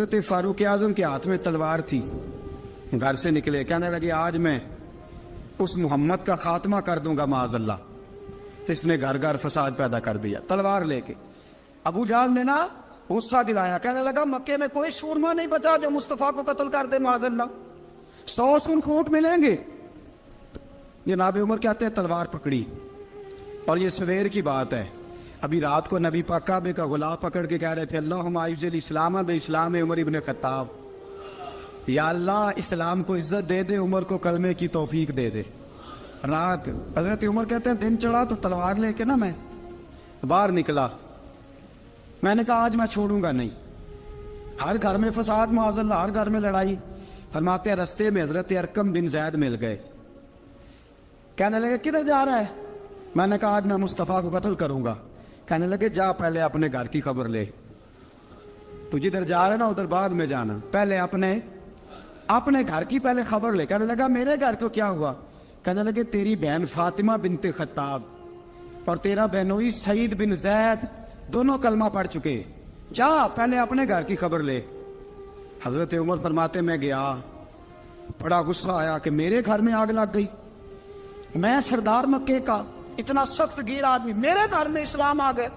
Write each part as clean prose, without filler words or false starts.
حضرت فاروق اعظم کے ہاتھ میں تلوار تھی، گھر سے نکلے، کہنے لگے آج میں اس محمد کا خاتمہ کر دوں گا معاذ اللہ۔ تو اس نے گھر گھر فساد پیدا کر دیا تلوار لے کے۔ ابو جہل نے نا غصہ دلایا، کہنے لگا مکے میں کوئی سورما نہیں بچا جو مصطفیٰ کو قتل کر دے معاذ اللہ، 100 سون خونٹ ملیں گے۔ جناب عمر کہتے ہیں تلوار پکڑی، اور یہ سویر کی بات ہے، ابھی رات کو نبی پاک کعبے کا غلاف پکڑ کے کہہ رہے تھے اللہم اعز الاسلام باسلام عمر ابن خطاب، یا اللہ اسلام کو عزت دے دے، عمر کو کلمے کی توفیق دے دے۔ رات حضرت عمر کہتے ہیں دن چڑھا تو تلوار لے کے نا میں باہر نکلا، میں نے کہا آج میں چھوڑوں گا نہیں، ہر گھر میں فساد معاذ اللہ، ہر گھر میں لڑائی۔ فرماتے ہیں رستے میں حضرت ارقم بن زید مل گئے، کہنے لگے کدھر جا رہا ہے؟ میں نے کہا آج میں مصطفیٰ کو قتل کروں گا۔ کہنے لگے جا پہلے اپنے گھر کی خبر لے، تو جدھر جا رہا ہے نا ادھر بعد میں جانا، پہلے اپنے گھر کی پہلے خبر لے۔ کہنے لگا میرے گھر کو کیا ہوا؟ کہنے لگے تیری بہن فاطمہ بنت خطاب اور تیرا بہنوئی سعید بن زید دونوں کلمہ پڑھ چکے، جا پہلے اپنے گھر کی خبر لے۔ حضرت عمر فرماتے میں گیا، بڑا غصہ آیا کہ میرے گھر میں آگ لگ گئی، میں سردار مکے کا اتنا سخت گیر آدمی، میرے گھر میں اسلام آ گئے۔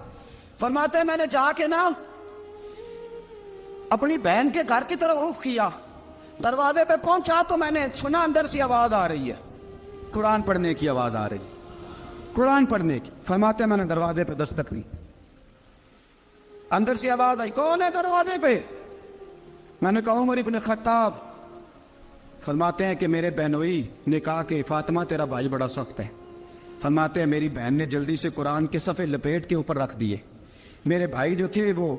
فرماتے میں نے جا کے نا اپنی بہن کے گھر کی طرف رخ کیا، دروازے پہ پہنچا تو میں نے سنا اندر سے آواز آ رہی ہے، قرآن پڑھنے کی آواز آ رہی، قرآن پڑھنے کی۔ فرماتے میں نے دروازے پہ دستک دی، اندر سے آواز آئی کون ہے دروازے پہ؟ میں نے کہا عمر ابن خطاب۔ فرماتے ہیں کہ میرے بہنوئی نے کہا کہ فاطمہ تیرا بھائی بڑا سخت ہے۔ فرماتے ہیں میری بہن نے جلدی سے قرآن کے صفحے لپیٹ کے اوپر رکھ دیے، میرے بھائی جو تھے وہ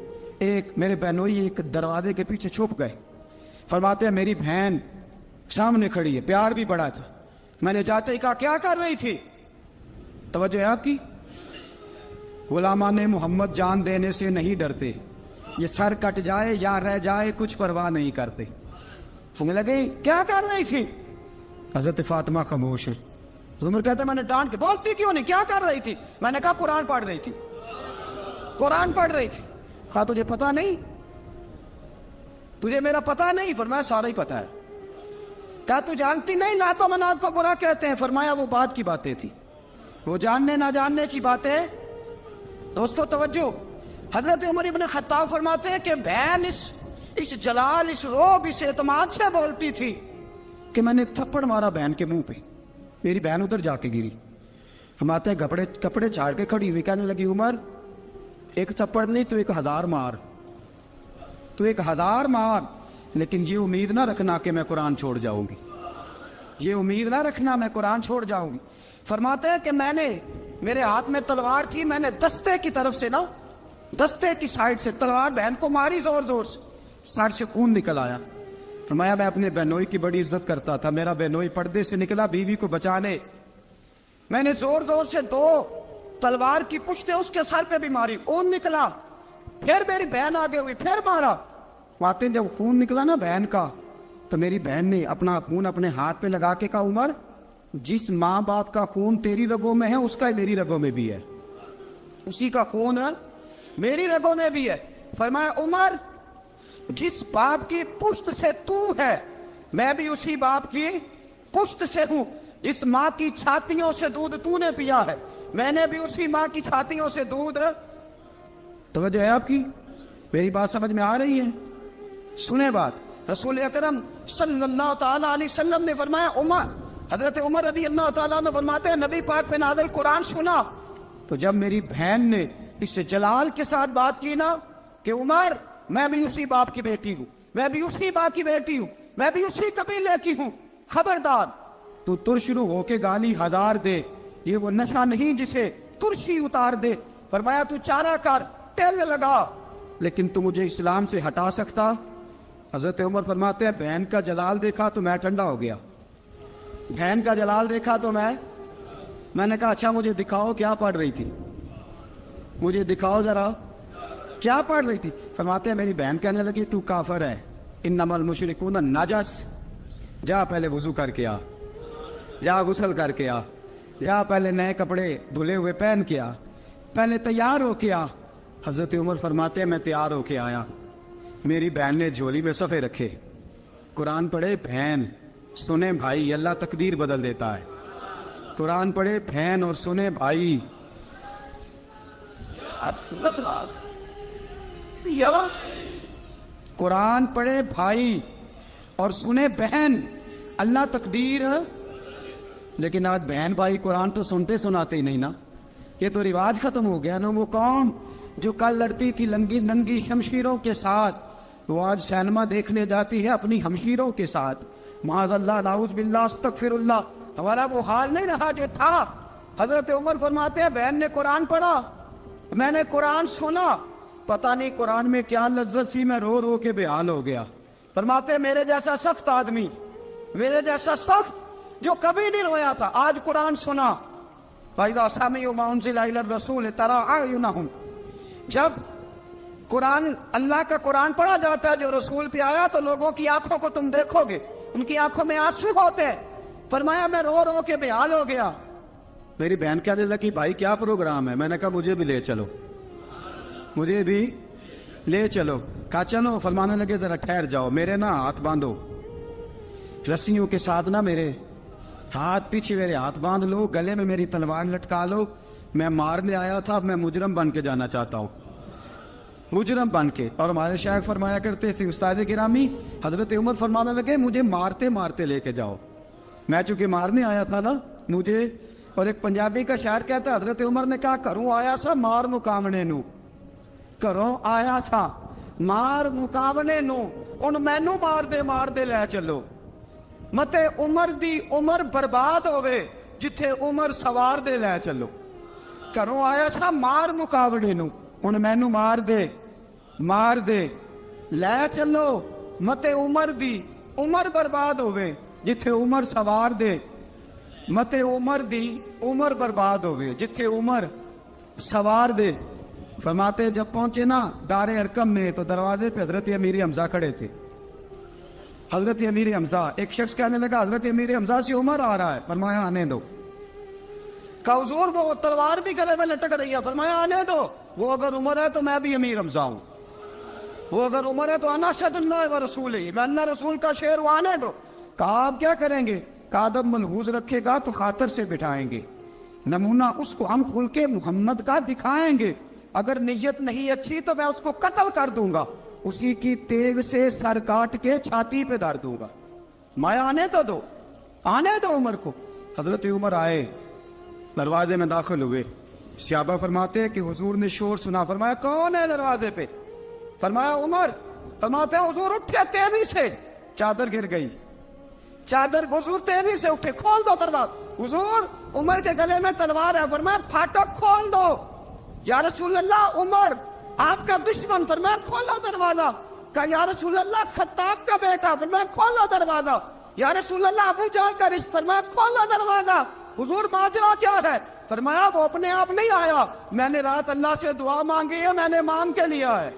میرے بہنوئی ایک دروازے کے پیچھے چھپ گئے۔ فرماتے ہیں میری بہن سامنے کھڑی ہے، پیار بھی بڑا تھا، میں نے جاتے ہی کہا کیا کر رہی تھی؟ توجہ ہے آپ کی؟ غلامان محمد جان دینے سے نہیں ڈرتے، یہ سر کٹ جائے یا رہ جائے کچھ پرواہ نہیں کرتے۔ ہمیں لگے کیا کر رہی تھی؟ حضرت فاطمہ خاموش ہے۔ عمر کہتا ہے میں نے ڈانٹ کے، بولتی کیوں نہیں، کیا کر رہی تھی؟ میں نے کہا قرآن پڑھ رہی تھی، قرآن پڑھ رہی تھی۔ کہا تجھے پتا نہیں، تجھے میرا پتا نہیں؟ فرمایا سارا ہی پتا ہے۔ کہا تو جانتی نہیں لات و منات کو برا کہتے ہیں؟ فرمایا وہ بات کی باتیں تھی، وہ جاننے نہ جاننے کی باتیں۔ دوستو توجہ، حضرت عمر ابن خطاب فرماتے ہیں کہ بہن اس جلال، اس روب، اس اعتماد سے بولتی تھی کہ میں نے تھپڑ مارا بہن کے منہ پہ، میری بہن ادھر جا کے گری۔ فرماتے ہیں کپڑے چھاڑ کے کھڑی ہوئی، کہنے لگی عمر ایک تھپڑ نہیں تو 1000 مار، تو 1000 مار، لیکن یہ امید نہ رکھنا کہ میں قرآن چھوڑ جاؤں گی، یہ امید نہ رکھنا میں قرآن چھوڑ جاؤں گی۔ فرماتے ہیں کہ میرے ہاتھ میں تلوار تھی، میں نے دستے کی طرف سے نا، دستے کی سائڈ سے تلوار بہن کو ماری زور زور سے، سر سے خون نکل آیا۔ فرمایا میں اپنے بہنوئی کی بڑی عزت کرتا تھا، میرا بہنوئی پردے سے نکلا بیوی کو بچانے، میں نے زور زور سے 2 تلوار کی پشتیں اس کے سر پہ بھی ماری، خون نکلا، پھر میری بہن آگے ہوئی، پھر مارا۔ واقعی جب خون نکلا نا بہن کا تو میری بہن نے اپنا خون اپنے ہاتھ پہ لگا کے کہا عمر جس ماں باپ کا خون تیری رگوں میں ہے اس کا میری رگوں میں بھی ہے، اسی کا خون میری رگوں میں بھی ہے۔ فرمایا عمر جس باپ کی پشت سے تو ہے میں بھی اسی باپ کی پشت سے ہوں، جس ماں کی چھاتیوں سے دودھ تو نے پیا ہے میں نے بھی اسی ماں کی چھاتیوں سے دودھ۔ توجہ ہے آپ کی؟ میری بات سمجھ میں آ رہی ہے؟ سنیں بات، رسول اکرم صلی اللہ تعالی علیہ وسلم نے فرمایا حضرت عمر رضی اللہ تعالیٰ عنہ فرماتے ہیں نبی پاک پہ نازل قرآن سنا تو جب میری بہن نے اس سے جلال کے ساتھ بات کی نا کہ عمر میں بھی اسی باپ کی بیٹی ہوں، میں بھی اسی باپ کی بیٹی ہوں، میں بھی اسی قبیلے کی ہوں، خبردار تو ترشرو ہو کے گالی 1000 دے، یہ وہ نشہ نہیں جسے ترشی اتار دے۔ فرمایا تو چارہ کر، ٹیل لگا، لیکن تو مجھے اسلام سے ہٹا سکتا؟ حضرت عمر فرماتے ہیں بہن کا جلال دیکھا تو میں ٹھنڈا ہو گیا، بہن کا جلال دیکھا تو میں نے کہا اچھا مجھے دکھاؤ کیا پڑھ رہی تھی، مجھے دکھاؤ ذرا کیا پڑھ رہی تھی۔ فرماتے ہیں میری بہن کہنے لگی تو کافر ہے، انما المشرکون نجس، جا پہلے وضو کر کے آ، جا غسل کر کے آ، جا پہلے نئے کپڑے دھلے ہوئے پہن کے آ، پہلے تیار ہو کے آ۔ حضرت عمر فرماتے ہیں میں تیار ہو کے آیا، میری بہن نے جھولی میں صفحے رکھے، قرآن پڑھے بہن، سنے بھائی، اللہ تقدیر بدل دیتا ہے۔ قرآن پڑھے بہن اور سنے بھائی، قرآن پڑھے بھائی اور سنے بہن، اللہ تقدیر۔ لیکن آج بہن بھائی قرآن تو سنتے سناتے ہی نہیں نا، یہ تو رواج ختم ہو گیا نا۔ وہ قوم جو کل لڑتی تھی ننگی شمشیروں کے ساتھ، وہ آج سینما دیکھنے جاتی ہے اپنی ہمشیروں کے ساتھ۔ معاذ اللہ، نعوذ باللہ، استغفر اللہ۔ ہمارا وہ حال نہیں رہا جو تھا۔ حضرت عمر فرماتے ہیں بہن نے قرآن پڑھا، میں نے قرآن سنا، پتہ نہیں قرآن میں کیا لذت سی، میں رو رو کے بے حال ہو گیا۔ فرماتے ہیں میرے جیسا سخت آدمی، میرے جیسا سخت جو کبھی نہیں رویا تھا، آج قرآن سنا۔ فَإِذَا سَمِعُوا مَا أُنزِلَ إِلَى الرَّسُولِ تَرَىٰ أَعْيُنَهُمْ، جب قرآن، اللہ کا قرآن پڑھا جاتا ہے جو رسول پہ آیا، تو لوگوں کی آنکھوں کو تم دیکھو گے، ان کی آنکھوں میں آنسو ہوتے ہیں۔ فرمایا میں رو رو کے بے حال ہو گیا۔ میری بہن کہنے لگی بھائی کیا پروگرام ہے؟ میں نے کہا مجھے بھی لے چلو، مجھے بھی لے چلو۔ کہا چلو۔ فرمانے لگے ذرا ٹھہر جاؤ، میرے نا ہاتھ باندھو رسیوں کے ساتھ، نا میرے ہاتھ پیچھے میرے ہاتھ باندھ لو، گلے میں میری تلوار لٹکا لو، میں مارنے آیا تھا، اب میں مجرم بن کے جانا چاہتا ہوں، مجرم بن کے۔ اور ہمارے شیخ فرمایا کرتے تھے، استاد گرامی حضرت عمر فرمانے لگے مجھے مارتے مارتے لے کے جاؤ، میں چونکہ مارنے آیا تھا نا مجھے۔ اور ایک پنجابی کا شاعر کہتا ہے حضرت عمر نے کہا گھروں آیا سا مار مقامنے نو، گھروں آیا سا مار مقامنے نو، ان مینو مار دے لے چلو، متے عمر دی عمر برباد ہوئے جتھے عمر سوار دے لے چلو۔ گھروں آیا سا مار مقابلے نو، ان مینو مار دے لے چلو، متے عمر دی عمر برباد ہوئے جتھے عمر سوار دے، متے عمر دی عمر برباد ہوئے جتھے عمر سوار دے۔ فرماتے جب پہنچے نا دار ارقم میں تو دروازے پہ حضرت امیر حمزہ کھڑے تھے۔ حضرت امیر حمزہ، ایک شخص کہنے لگا حضرت امیر حمزہ سے عمر آ رہا ہے، فرمایا آنے دو۔ کہا حضور وہ تلوار بھی گلے میں لٹک رہی ہے، فرمایا آنے دو، وہ اگر عمر ہے تو میں بھی امیر حمزہ ہوں، وہ اگر عمر ہے تو انا اشہد اللہ و رسول ہی، میں اللہ رسول کا شعر ہوں، آنے دو۔ کہا آپ کیا کریں گے؟ کہا ادب ملحوظ رکھے گا تو خاطر سے بٹھائیں گے، نمونہ اس کو ہم خلق محمد کا دکھائیں گے، اگر نیت نہیں اچھی تو میں اس کو قتل کر دوں گا، اسی کی تیغ سے سر کاٹ کے چھاتی پہ دھر دوں گا، میں آنے تو دو، آنے دو عمر کو۔ حضرت عمر آئے، دروازے میں داخل ہوئے، صحابہ فرماتے ہیں کہ حضور نے شور سنا، فرمایا کون ہے دروازے پہ؟ فرمایا عمر۔ فرماتے ہیں حضور اٹھے تیزی سے، چادر گر گئی، چادر، حضور تیزی سے اٹھے، کھول دو دروازہ۔ حضور عمر کے گلے میں تلوار ہے، فرمایا پھاٹک کھول دو۔ یا رسول اللہ عمر آپ کا دشمن، فرمایا کھولو دروازہ۔ کہا یا رسول اللہ خطاب کا بیٹا، فرمایا کھولو دروازہ۔ یا رسول اللہ ابو جہل کا رشت، فرمایا کھولو دروازہ۔ حضور ماجرا کیا ہے؟ فرمایا وہ اپنے آپ نہیں آیا، میں نے رات اللہ سے دعا مانگی ہے، میں نے مانگ کے لیا ہے،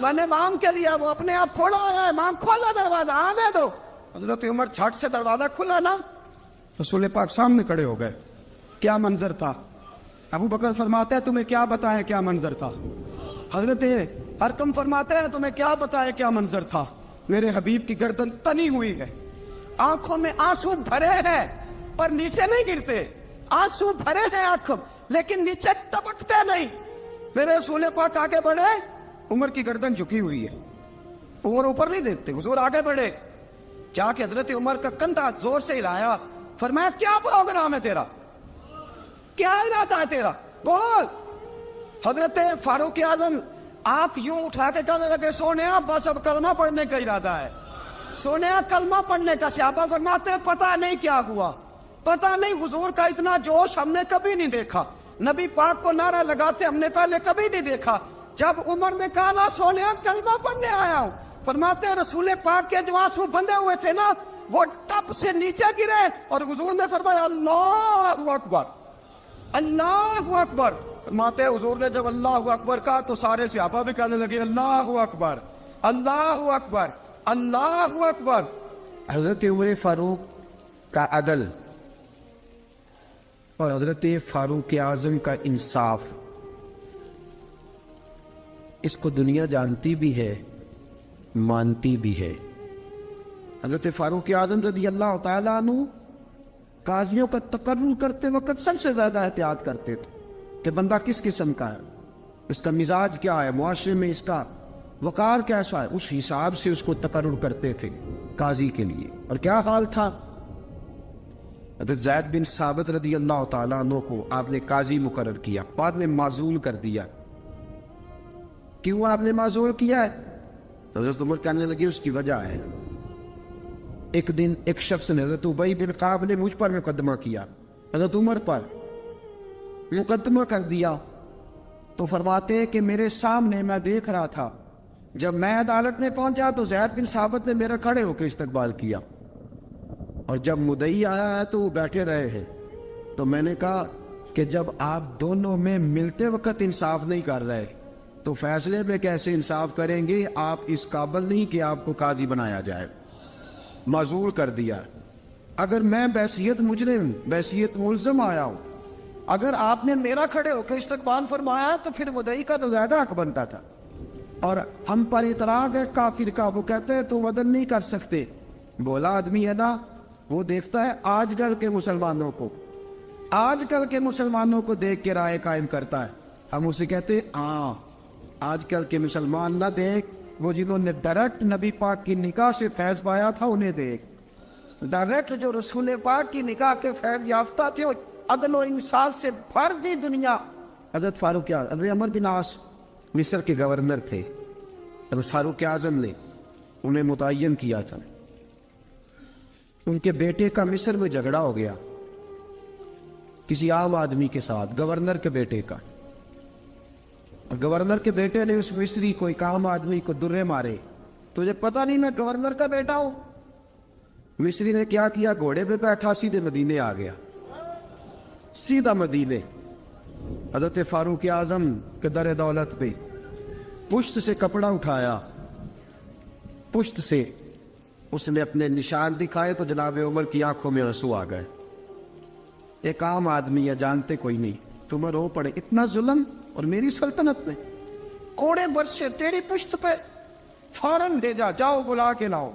میں نے مانگ کے لیا، وہ اپنے آپ تھوڑا آیا ہے، مانگ، کھولو دروازہ، آنے دو۔ حضرت عمر چھٹ سے دروازہ کھلا نا، رسول پاک سامنے کھڑے ہو گئے۔ کیا منظر تھا؟ ابو بکر فرماتے ہیں تمہیں کیا بتائیں کیا منظر تھا؟ حضرت ارقم فرماتے ہیں تمہیں کیا بتائیں کیا منظر تھا؟ میرے حبیب کی گردن تنی ہوئی ہے، آنکھوں میں آنسو بھرے ہیں پر نیچے نہیں گرتے، آنسو بھرے ہیں آنکھوں لیکن نیچے ٹپکتے نہیں۔ میرے رسول پاک آگے بڑھے، عمر کی گردن جھکی ہوئی ہے، عمر اوپر نہیں دیکھتے، حضور آگے بڑھے، جا کے حضرت عمر کا کندھا زور سے ہلایا، فرمایا کیا پروگرام ہے تیرا، کیا ارادہ ہے تیرا، بول۔ حضرت فاروق اعظم آنکھ یوں اٹھا کے کہنے لگے سونیا بس اب کلمہ پڑھنے کا ارادہ ہے، سونیا کلمہ پڑھنے کا۔ صحابہ فرماتے ہیں پتہ نہیں کیا ہوا، پتہ نہیں، حضور کا اتنا جوش ہم نے کبھی نہیں دیکھا، نبی پاک کو نعرہ لگاتے ہم نے پہلے کبھی نہیں دیکھا۔ جب عمر نے کہا نا سونیا کلمہ پڑھنے آیا ہوں، فرماتے ہیں رسول پاک کے جو آنسو بندے ہوئے تھے نا وہ ٹپ سے نیچے گرے، اور حضور نے فرمایا اللہ اکبر، اللہ اکبر۔ فرماتے ہیں حضور نے جب اللہ اکبر کہا تو سارے صحابہ بھی کہنے لگے اللہ اکبر، اللہ اکبر، اللہ اکبر۔ حضرت عمر فاروق کا عدل اور حضرت فاروق اعظم کا انصاف، اس کو دنیا جانتی بھی ہے مانتی بھی ہے۔ حضرت فاروق اعظم رضی اللہ تعالیٰ عنہ قاضیوں کا تقرر کرتے وقت سب سے زیادہ احتیاط کرتے تھے کہ بندہ کس قسم کا ہے، اس کا مزاج کیا ہے، معاشرے میں اس کا وقار کیسا ہے، اس حساب سے اس کو تقرر کرتے تھے قاضی کے لیے۔ اور کیا حال تھا؟ حضرت زید بن ثابت رضی اللہ تعالیٰ عنہ کو آپ نے قاضی مقرر کیا، بعد میں معزول کر دیا۔ کیوں آپ نے معزول کیا ہے؟ حضرت عمر کہنے لگے اس کی وجہ ہے، ایک دن ایک شخص نے، حضرت ابی بن کعب نے مجھ پر مقدمہ کیا، حضرت عمر پر مقدمہ کر دیا، تو فرماتے ہیں کہ میرے سامنے میں دیکھ رہا تھا، جب میں عدالت میں پہنچا تو زید بن ثابت نے میرا کھڑے ہو کے استقبال کیا، اور جب مدعی آیا ہے تو وہ بیٹھے رہے ہیں۔ تو میں نے کہا کہ جب آپ دونوں میں ملتے وقت انصاف نہیں کر رہے تو فیصلے میں کیسے انصاف کریں گے؟ آپ اس قابل نہیں کہ آپ کو قاضی بنایا جائے، معزول کر دیا۔ اگر میں بحیثیت مجرم، بحیثیت ملزم آیا ہوں، اگر آپ نے میرا کھڑے ہو کے استقبال فرمایا تو پھر مدعی کا تو زیادہ حق بنتا تھا۔ اور ہم پر اعتراض ہے کافر کا، وہ کہتے ہیں تم عدل نہیں کر سکتے۔ بولا آدمی ہے نا، وہ دیکھتا ہے آج کل کے مسلمانوں کو، آج کل کے مسلمانوں کو دیکھ کے رائے قائم کرتا ہے۔ ہم اسے کہتے ہیں ہاں آج کل کے مسلمان نہ دیکھ، وہ جنہوں نے ڈائریکٹ نبی پاک کی نکاح سے فیض پایا تھا انہیں دیکھ، ڈائریکٹ جو رسول پاک کی نکاح کے فیض یافتہ تھے، عدل و انصاف سے بھر دی دنیا۔ حضرت فاروق اعظم، حضرت عمر بن عاص مصر کے گورنر تھے، حضرت فاروق اعظم نے انہیں متعین کیا تھا۔ ان کے بیٹے کا مصر میں جھگڑا ہو گیا کسی عام آدمی کے ساتھ، گورنر کے بیٹے کا، اور گورنر کے بیٹے نے اس مصری کو، ایک عام آدمی کو درے مارے۔ تجھے پتہ نہیں میں گورنر کا بیٹا ہوں؟ مصری نے کیا کیا؟ گھوڑے پہ بیٹھا سیدھے مدینے آ گیا، سیدھا مدینے۔ حضرت فاروق اعظم کے در دولت پہ پشت سے کپڑا اٹھایا، پشت سے اس نے اپنے نشان دکھائے تو جناب عمر کی آنکھوں میں آنسو آ گئے۔ ایک عام آدمی ہے، جانتے کوئی نہیں، تمہیں رو پڑے، اتنا ظلم، اور میری سلطنت میں کوڑے برسے تیری پشت پہ، فوراً بھیجا، جاؤ بلا کے لاؤ۔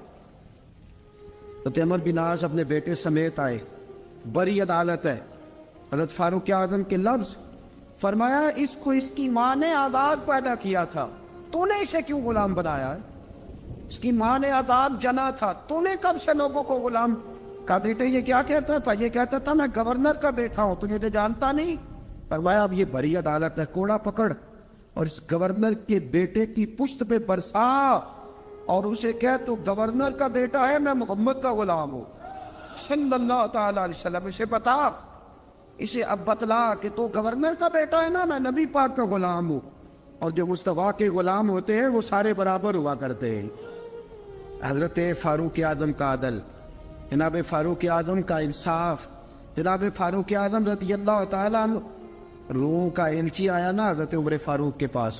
حضرت عمر بن عاص اپنے بیٹے سمیت آئے، بڑی عدالت ہے۔ حضرت فاروق اعظم کے لفظ، فرمایا اس کو اس کی ماں نے آزاد پیدا کیا تھا، تو نے اسے کیوں غلام بنایا ہے؟ اس کی ماں نے آزاد جنا تھا، تو نے کب سے لوگوں کو غلام؟ کہا بیٹے یہ کیا کہتا تھا؟ یہ کہتا تھا میں گورنر کا بیٹا ہوں، تجھے تو جانتا نہیں۔ فرمایا اب یہ بڑی عدالت ہے، کوڑا پکڑ اور اس گورنر کے بیٹے کی پشت پہ برسا اور اسے کہہ تو گورنر کا بیٹا ہے، میں محمد کا غلام ہوں صلی اللہ تعالی علیہ وسلم۔ اسے بتا، اسے اب بتلا کہ تو گورنر کا بیٹا ہے نا، میں نبی پاک کا غلام ہوں، اور جو مصطفیٰ کے غلام ہوتے ہیں وہ سارے برابر ہوا کرتے ہیں۔ حضرت فاروق اعظم کا عدل، جناب فاروق اعظم کا انصاف، جناب فاروق اعظم رضی اللہ تعالیٰ عنہ۔ روم کا ایلچی آیا نا حضرت عمر فاروق کے پاس،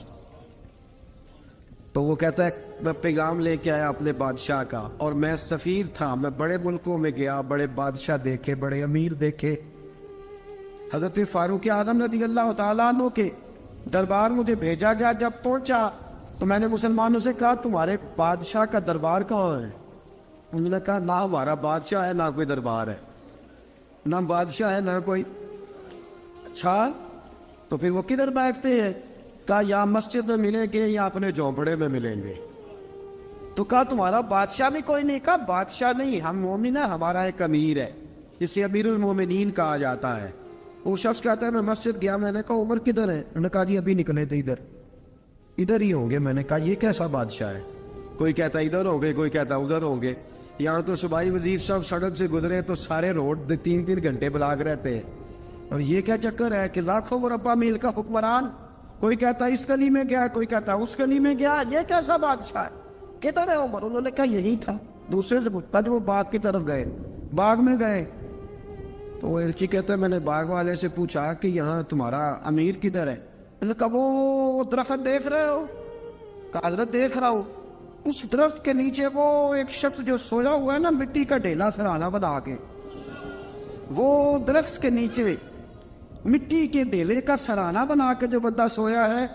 تو وہ کہتا ہے میں پیغام لے کے آیا اپنے بادشاہ کا، اور میں سفیر تھا، میں بڑے ملکوں میں گیا، بڑے بادشاہ دیکھے، بڑے امیر دیکھے۔ حضرت فاروق اعظم رضی اللہ تعالیٰ عنہ کے دربار مجھے بھیجا گیا، جب پہنچا تو میں نے مسلمانوں سے کہا تمہارے بادشاہ کا دربار کہاں ہے؟ انہوں نے کہا نہ ہمارا بادشاہ ہے نہ کوئی دربار ہے، نہ بادشاہ ہے نہ کوئی۔ اچھا تو پھر وہ کدھر بیٹھتے ہیں؟ کہا یا مسجد میں ملیں گے یا اپنے جھونپڑے میں ملیں گے۔ تو کہا تمہارا بادشاہ بھی کوئی نہیں؟ کہا بادشاہ نہیں، ہم مومن ہیں، ہمارا ایک امیر ہے جسے امیر المومنین کہا جاتا ہے۔ وہ شخص کہتا ہے میں مسجد گیا، میں نے کہا عمر کدھر ہے؟ انہوں نے کہا جی ابھی نکلے تھے ادھر ہی ہوں گے۔ میں نے کہا یہ کیسا بادشاہ ہے؟ کوئی کہتا ادھر ہوں گے، کوئی کہتا ادھر ہوں گے۔ یہاں تو صوبائی وزیر صاحب سڑک سے گزرے تو سارے روڈ 3 گھنٹے بلاک رہتے ہیں، اور یہ کیا چکر ہے کہ لاکھوں مربع میل کا حکمران، کوئی کہتا اس گلی میں گیا، کوئی کہتا اس گلی میں گیا، یہ کیسا بادشاہ ہے؟ کدھر ہے عمر؟ انہوں نے کہا یہی تھا۔ دوسرے سے پوچھتا جو وہ باغ کی طرف گئے، باغ میں گئے تو وہ ایلچی کہتا ہے میں نے باغ والے سے پوچھا کہ یہاں تمہارا امیر کدھر ہے؟ انہوں نے کہا وہ درخت دیکھ رہے ہو؟ کہا حضرت دیکھ رہا ہوں۔ اس درخت کے نیچے وہ ایک شخص جو سویا ہوا ہے نا، مٹی کا ڈھیلا سرہانہ بنا کے، وہ درخت کے نیچے مٹی کے ڈھیلے کا سرہانہ بنا کے جو بندہ سویا ہے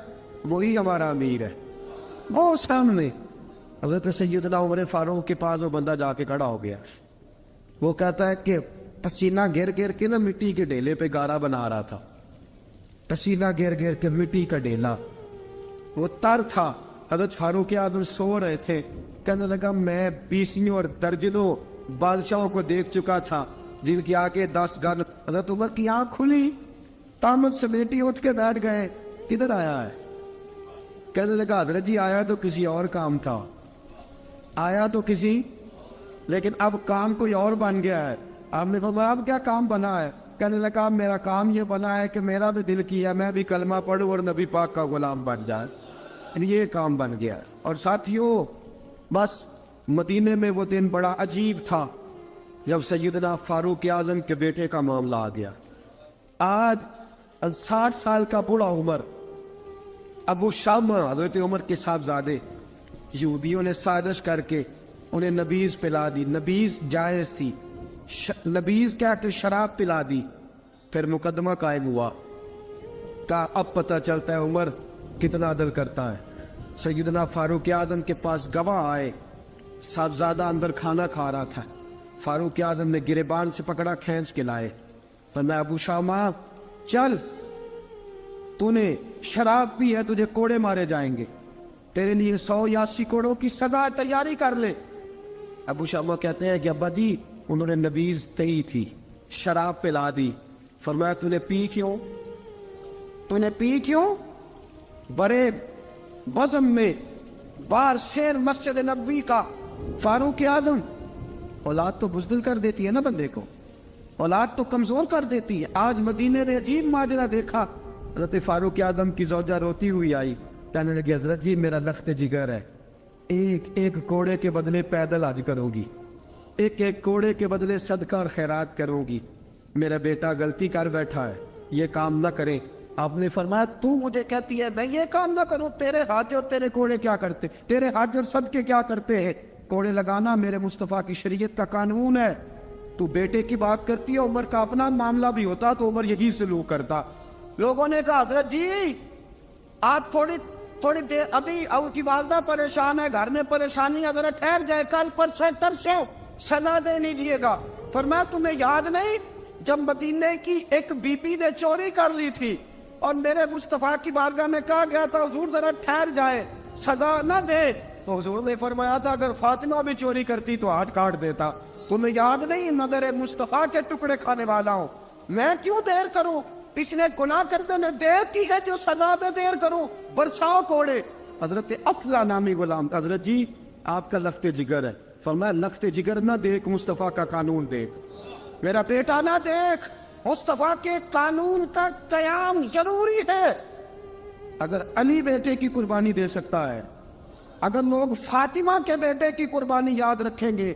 وہی ہمارا امیر ہے، وہ سامنے۔ حضرت سیدنا عمر فاروق کے پاس وہ بندہ جا کے کھڑا ہو گیا. وہ کہتا ہے کہ پسینہ گر گر کے نا مٹی کے ڈھیلے پہ گارا بنا رہا تھا. پسینہ گر گر کے مٹی کا ڈھیلا, وہ تر تھا. حضرت فاروق اعظم سو رہے تھے. کہنے لگا میں بیسیوں اور درجنوں بادشاہوں کو دیکھ چکا تھا جن کی آگے 10 گن. حضرت عمر کی آنکھ کھلی, تامت سے بیٹی اٹھ کے بیٹھ گئے. کدھر آیا ہے؟ کہنے لگا حضرت جی آیا تو کسی اور کام تھا, آیا تو کسی, لیکن اب کام کوئی اور بن گیا ہے. آپ نے فرمایا اب کیا کام بنا ہے؟ کہنے لگا میرا کام یہ بنا ہے کہ میرا بھی دل کیا میں بھی کلمہ پڑھوں اور نبی پاک کا غلام بن جائے. یہ کام بن گیا. اور ساتھیوں بس مدینے میں وہ دن بڑا عجیب تھا جب سیدنا فاروق اعظم کے بیٹے کا معاملہ آ گیا. آج 60 سال کا بوڑھا عمر, ابو شامہ حضرت عمر کے صاحبزادے, یہودیوں نے سازش کر کے انہیں نبیذ پلا دی. نبیذ جائز تھی, نبیذ کیا کہ شراب پلا دی. پھر مقدمہ قائم ہوا. کہا اب پتہ چلتا ہے عمر کتنا عدل کرتا ہے. سیدنا فاروق اعظم کے پاس گواہ آئے. صاحبزادہ اندر کھانا کھا رہا تھا. فاروق اعظم نے گریبان سے پکڑا, کھینچ کے لائے. فرمایا ابو شامہ چل, تو نے شراب پی ہے, تجھے کوڑے مارے جائیں گے, تیرے لیے 180 کوڑوں کی سزا تیاری کر لے. ابو شامہ کہتے ہیں کہ ابا جی انہوں نے نبیذ تئی تھی, شراب پلا دی. فرمایا تو نے پی کیوں؟ تو نے پی کیوں؟ بڑے بزم میں بار شیر مسجد نبوی کا فاروق اعظم. اولاد تو بزدل کر دیتی ہے نا بندے کو, اولاد تو کمزور کر دیتی ہے. آج مدینے نے عجیب ماجرا دیکھا. حضرت فاروق اعظم کی زوجہ روتی ہوئی آئی, کہنے لگی حضرت جی میرا لخت جگر ہے, ایک ایک کوڑے کے بدلے پیدل حج کروں گی, ایک ایک کوڑے کے بدلے صدقہ اور خیرات کروں گی. میرا بیٹا غلطی کر بیٹھا ہے, یہ کام نہ کرے. آپ نے فرمایا تو مجھے کہتی ہے میں یہ کام نہ کروں؟ تیرے حج اور تیرے کوڑے کیا کرتے, تیرے حج اور صدقے کیا کرتے ہیں؟ کوڑے لگانا میرے مصطفیٰ کی شریعت کا قانون ہے. تو بیٹے کی بات کرتی ہے, عمر کا اپنا معاملہ بھی ہوتا تو عمر یہی سلوک کرتا. لوگوں نے کہا حضرت جی آپ تھوڑی دیر, ابھی اب کی والدہ پریشان ہے, گھر میں پریشانی, حضرت ٹھہر جائے, کل پرسوں ترسوں سزا دے لیجیے گا. فرمایا تمہیں یاد نہیں جب مدینے کی ایک بی پی نے چوری کر لی تھی اور میرے مصطفیٰ کی بارگاہ میں کہا گیا تھا حضور ذرا ٹھہر جائے, سزا نہ دے, تو حضور نے فرمایا تھا اگر فاطمہ بھی چوری کرتی تو ہاتھ کاٹ دیتا. تمہیں یاد نہیں نظر مصطفیٰ کے ٹکڑے کھانے والا ہوں, میں کیوں دیر کروں؟ اس نے گناہ کرنے میں دیر کی ہے جو سزا میں دیر کروں, برساؤ کوڑے. حضرت افلا نامی غلام, حضرت جی آپ کا لخت جگر ہے. فرمایا لخت جگر نہ دیکھ, مصطفیٰ کا قانون دیکھ. میرا بیٹا نہ دیکھ, مصطفیٰ کے قانون کا قیام ضروری ہے. اگر علی بیٹے کی قربانی دے سکتا ہے, اگر لوگ فاطمہ کے بیٹے کی قربانی یاد رکھیں گے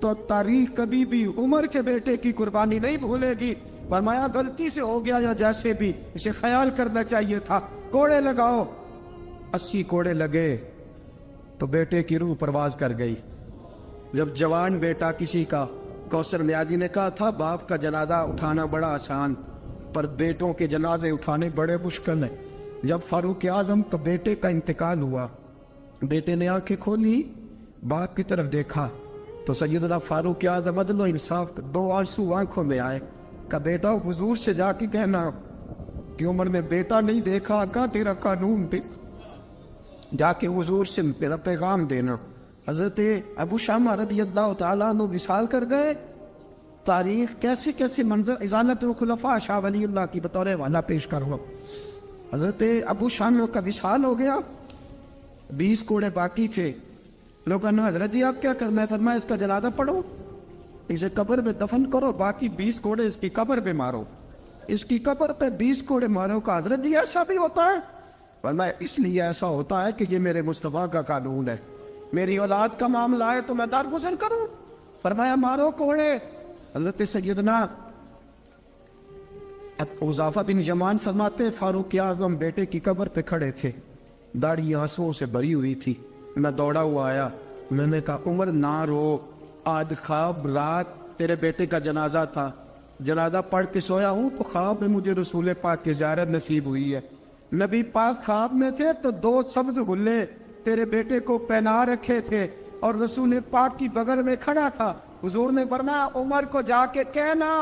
تو تاریخ کبھی بھی عمر کے بیٹے کی قربانی نہیں بھولے گی. فرمایا غلطی سے ہو گیا یا جیسے بھی, اسے خیال کرنا چاہیے تھا. کوڑے لگاؤ. 80 کوڑے لگے تو بیٹے کی روح پرواز کر گئی. جب جوان بیٹا کسی کا, کوثر نیازی نے کہا تھا باپ کا جنازہ اٹھانا بڑا آسان, پر بیٹوں کے جنازے اٹھانے بڑے مشکل ہیں. جب فاروق اعظم کا بیٹے کا انتقال ہوا, بیٹے نے آنکھیں کھولی, باپ کی طرف دیکھا تو سیدنا فاروق اعظم عدل و انصاف, 2 آنسو آنکھوں میں آئے. کہ بیٹا حضور سے جا کے کہنا کہ عمر نے بیٹا نہیں دیکھا, کا تیرا قانون دیکھ, جا کے حضور سے میرا پیغام دینا. حضرت ابو شامہ رضی اللہ تعالیٰ عنہ وصال کر گئے. تاریخ کیسے کیسے منظر ازالت الخلفاء شاہ ولی اللہ کی بطور والا پیش کر ہوا. حضرت ابو شامہ کا وصال ہو گیا, 20 کوڑے باقی تھے. لوگوں نے حضرت جی آپ کیا کرنا ہے؟ فرمایا اس کا جنازہ پڑھو, اسے قبر میں دفن کرو, باقی 20 کوڑے اس کی قبر پہ مارو, اس کی قبر پہ 20 کوڑے مارو. کا حضرت جی ایسا بھی ہوتا ہے؟ فرمایا اس لیے ایسا ہوتا ہے کہ یہ میرے مصطفیٰ کا قانون ہے, میری اولاد کا معاملہ ہے تو میں درگزر کروں. فرمایا مارو کوڑے. حضرت سیدنا حذیفہ بن یمان فرماتے فاروق اعظم بیٹے کی قبر پہ کھڑے تھے, داڑھی آنسوؤں سے بھری ہوئی تھی. میں دوڑا ہوا آیا, میں نے کہا عمر نہ رو, آج خواب رات تیرے بیٹے کا جنازہ تھا, جنازہ پڑھ کے سویا ہوں تو خواب میں مجھے رسول پاک کی زیارت نصیب ہوئی ہے. نبی پاک خواب میں تھے تو 2 سبز غلے تیرے بیٹے کو پہنا رکھے تھے اور رسول پاک کی بغل میں کھڑا تھا. حضور نے فرمایا عمر کو جا کے کہنا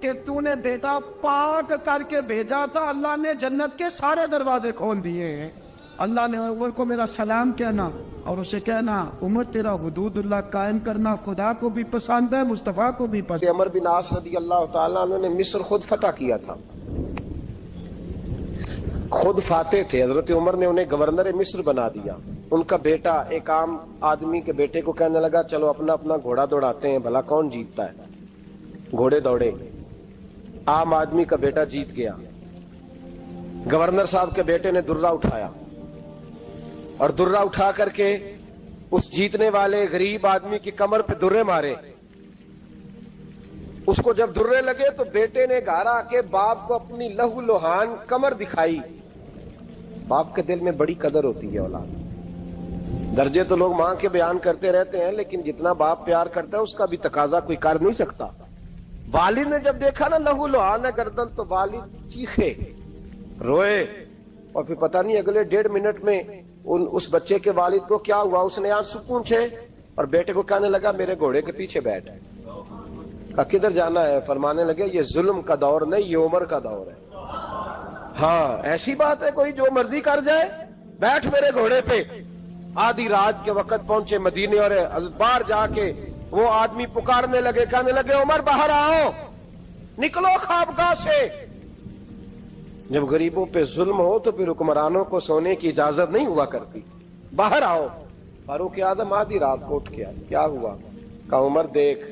کہ تو نے بیٹا پاک کر کے بھیجا تھا, اللہ نے جنت کے سارے دروازے کھول دیے ہیں. اللہ نے عمر کو میرا سلام کہنا اور اسے کہنا عمر تیرا حدود اللہ قائم کرنا خدا کو بھی پسند ہے, مصطفیٰ کو بھی پسند. عمر بن عاص رضی اللہ تعالیٰ عنہ نے مصر خود فتح کیا تھا, خود فاتح تھے. حضرت عمر نے انہیں گورنر مصر بنا دیا. ان کا بیٹا ایک عام آدمی کے بیٹے کو کہنے لگا چلو اپنا اپنا گھوڑا دوڑاتے ہیں, بھلا کون جیتتا ہے. گھوڑے دوڑے, عام آدمی کا بیٹا جیت گیا. گورنر صاحب کے بیٹے نے درہ اٹھایا اور درہ اٹھا کر کے اس جیتنے والے غریب آدمی کی کمر پہ درے مارے. اس کو جب درے لگے تو بیٹے نے گھر آ کے باپ کو اپنی لہو لوہان کمر دکھائی. باپ کے دل میں بڑی قدر ہوتی ہے اولاد. درجے تو لوگ ماں کے بیان کرتے رہتے ہیں, لیکن جتنا باپ پیار کرتا ہے اس کا بھی تقاضا کوئی کر نہیں سکتا. والد نے جب دیکھا نا لہو لوہان ہے گردن, تو والد چیخے, روئے, اور پھر پتہ نہیں اگلے 1.5 منٹ میں اس بچے کے والد کو کیا ہوا. اس نے آنسو پونچھے اور بیٹے کو کہنے لگا میرے گھوڑے کے پیچھے بیٹھ. کدھر جانا ہے؟ فرمانے لگے یہ ظلم کا دور نہیں, یہ عمر کا دور ہے. ہاں ایسی بات ہے کوئی جو مرضی کر جائے, بیٹھ میرے گھوڑے پہ. آدھی رات کے وقت پہنچے مدینے اور باہر جا کے وہ آدمی پکارنے لگے, کہنے لگے عمر باہر آؤ, نکلو خوابگاہ سے. جب غریبوں پہ ظلم ہو تو پھر حکمرانوں کو سونے کی اجازت نہیں ہوا کرتی. باہر آؤ. فاروق اعظم آدھی رات کو اٹھ گیا, کیا ہوا؟ کہا عمر دیکھ,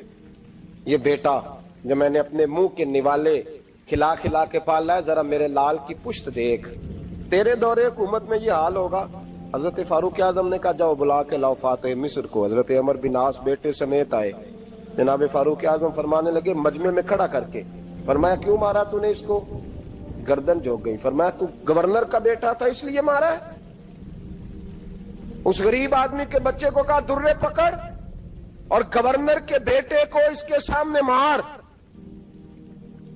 یہ بیٹا جو میں نے اپنے منہ کے نوالے کھلا کھلا کے پالا ہے, ذرا میرے لال کی پشت دیکھ. تیرے دور حکومت میں یہ حال ہوگا. حضرت فاروق اعظم نے کہا جاؤ بلا کے لاؤ فاتح مصر کو. حضرت عمر بن عاص بیٹے سمیت آئے. جناب فاروق اعظم فرمانے لگے مجمع میں کھڑا کر کے, فرمایا کیوں مارا تو نے اس کو؟ گردن جھک گئی. فرمایا تو گورنر کا بیٹا تھا اس لیے مارا ہے؟ اس غریب آدمی کے بچے کو کہا درے پکڑ اور گورنر کے بیٹے کو اس کے سامنے مار,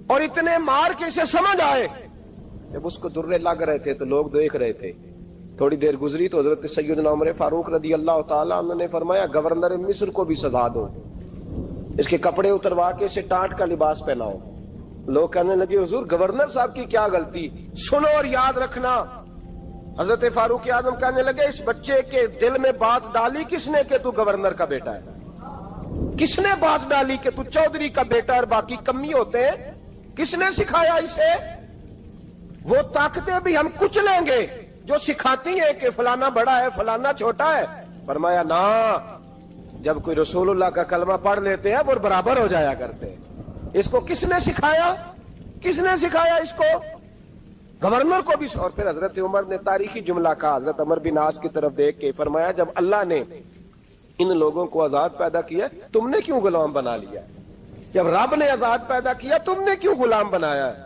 اور اتنے مار کے اسے سمجھ آئے. جب اس کو درے لگ رہے تھے تو لوگ دیکھ رہے تھے. تھوڑی دیر گزری تو حضرت سیدنا عمر فاروق رضی اللہ تعالیٰ عنہ نے فرمایا گورنر مصر کو بھی سزا دو, اس کے کپڑے اتروا کے اسے ٹاٹ کا لباس پہناؤ. لوگ کہنے لگے حضور گورنر صاحب کی کیا غلطی؟ سنو اور یاد رکھنا. حضرت فاروق اعظم کہنے لگے اس بچے کے دل میں بات ڈالی کس نے کہ تو گورنر کا بیٹا ہے؟ کس نے بات ڈالی کہ تو چودھری کا بیٹا اور باقی کمی ہوتے ہیں؟ کس نے سکھایا اسے؟ وہ طاقتیں بھی ہم کچھ لیں گے جو سکھاتی ہیں کہ فلانا بڑا ہے فلانا چھوٹا ہے. فرمایا نا, جب کوئی رسول اللہ کا کلمہ پڑھ لیتے ہیں وہ برابر ہو جایا کرتے ہیں. اس کو کس نے سکھایا؟ کس نے سکھایا اس کو؟ گورنر کو بھی. اور پھر حضرت عمر نے تاریخی جملہ کہا حضرت عمر بن عاص کی طرف دیکھ کے, فرمایا جب اللہ نے ان لوگوں کو آزاد پیدا کیا تم نے کیوں غلام بنا لیا؟ جب رب نے آزاد پیدا کیا تم نے کیوں غلام بنایا ہے؟